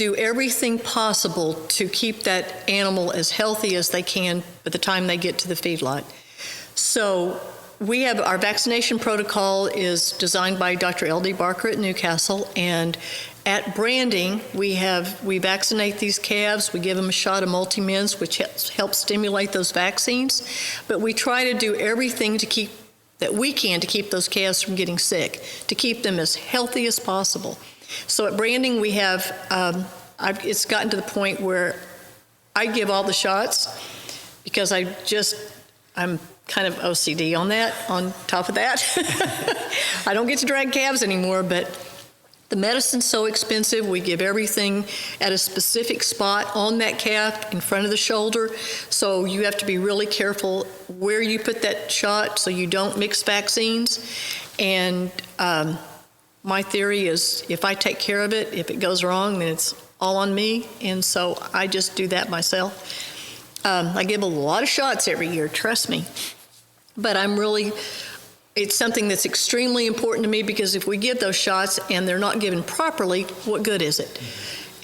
do everything possible to keep that animal as healthy as they can by the time they get to the feedlot. So we have our vaccination protocol is designed by Dr. L.D. Barker at Newcastle, and at branding, we vaccinate these calves. We give them a shot of multi-mins, which helps stimulate those vaccines. But we try to do everything to keep those calves from getting sick, to keep them as healthy as possible. So at branding, we have, it's gotten to the point where I give all the shots because I'm kind of OCD on that, on top of that. I don't get to drag calves anymore, but the medicine's so expensive, we give everything at a specific spot on that calf in front of the shoulder. So you have to be really careful where you put that shot so you don't mix vaccines. And my theory is if I take care of it, if it goes wrong, then it's all on me. And so I just do that myself. I give a lot of shots every year, trust me. But it's something that's extremely important to me because if we give those shots and they're not given properly, what good is it?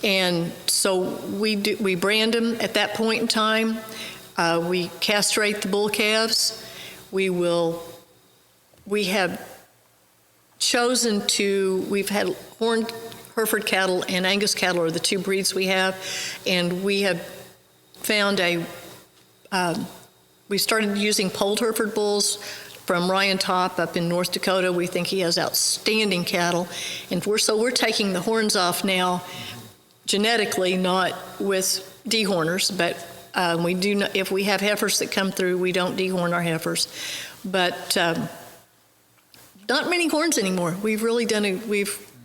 And so we brand them at that point in time. We castrate the bull calves. We've had horned Hereford cattle and Angus cattle are the two breeds we have, and we have found we started using polled Hereford bulls from Ryan Top up in North Dakota. We think he has outstanding cattle, and we're taking the horns off now genetically, not with dehorners, but we do not, if we have heifers that come through, we don't dehorn our heifers. But not many horns anymore. We've really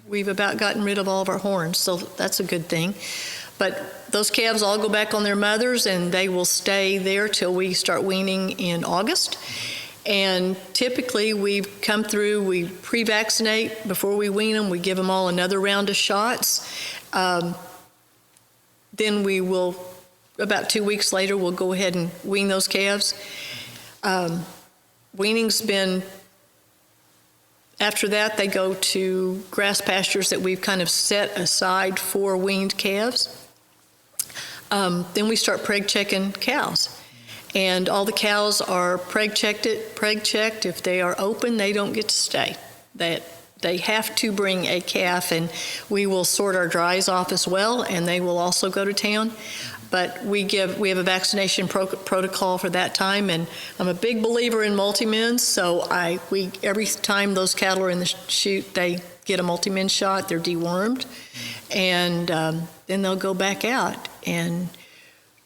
we've about gotten rid of all of our horns, so that's a good thing. But those calves all go back on their mothers, and they will stay there till we start weaning in August. And typically we come through, we pre-vaccinate before we wean them. We give them all another round of shots. Then we will, about 2 weeks later, we'll go ahead and wean those calves. Weaning's been, after that, they go to grass pastures that we've kind of set aside for weaned calves. Then we start preg checking cows. And all the cows are preg checked. If they are open, they don't get to stay. They have to bring a calf, and we will sort our dries off as well, and they will also go to town. But we have a vaccination protocol for that time, and I'm a big believer in multi-mins, so every time those cattle are in the chute, they get a multi-min shot, they're dewormed, and then they'll go back out. And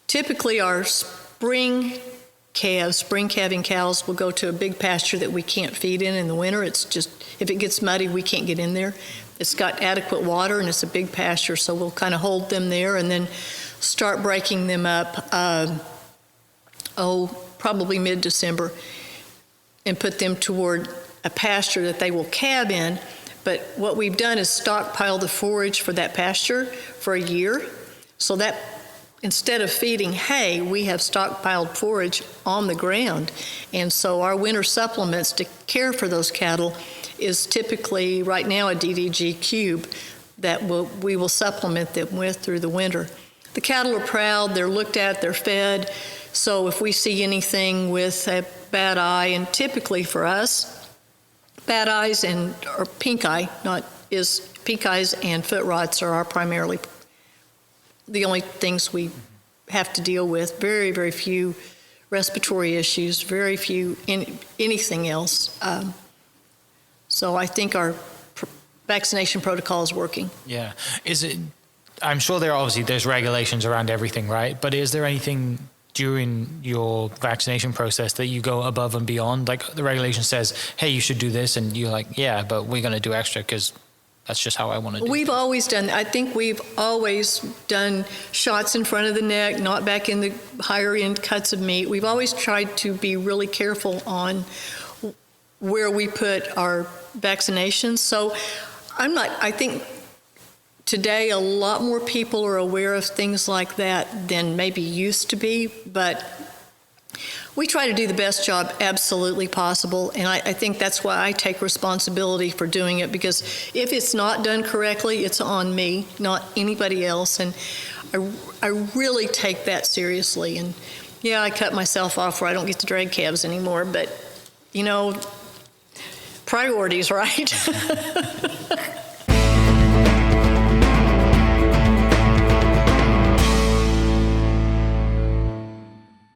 typically our spring calving cows will go to a big pasture that we can't feed in the winter. It's just, if it gets muddy, we can't get in there. It's got adequate water and it's a big pasture, so we'll kind of hold them there and then start breaking them up, probably mid-December, and put them toward a pasture that they will calve in. But what we've done is stockpile the forage for that pasture for a year, so that instead of feeding hay, we have stockpiled forage on the ground. And so our winter supplements to care for those cattle is typically right now a DDG cube that we will supplement them with through the winter. The cattle are proud, they're looked at, they're fed. So if we see anything with a bad eye, and typically for us, bad eyes or pink eye, pink eyes and foot rots are primarily the only things we have to deal with. Very, very few respiratory issues, very few anything else. So I think our vaccination protocol is working. Yeah. I'm sure there's regulations around everything, right? But is there anything during your vaccination process that you go above and beyond? Like the regulation says, hey, you should do this, and you're like, yeah, but we're going to do extra because that's just how I want to do it. I think we've always done shots in front of the neck, not back in the higher end cuts of meat. We've always tried to be really careful on where we put our vaccinations. So I think today a lot more people are aware of things like that than maybe used to be, but We try to do the best job absolutely possible, and I think that's why I take responsibility for doing it, because if it's not done correctly, it's on me, not anybody else, and I really take that seriously. And yeah, I cut myself off where I don't get to drag calves anymore, but, you know, priorities, right?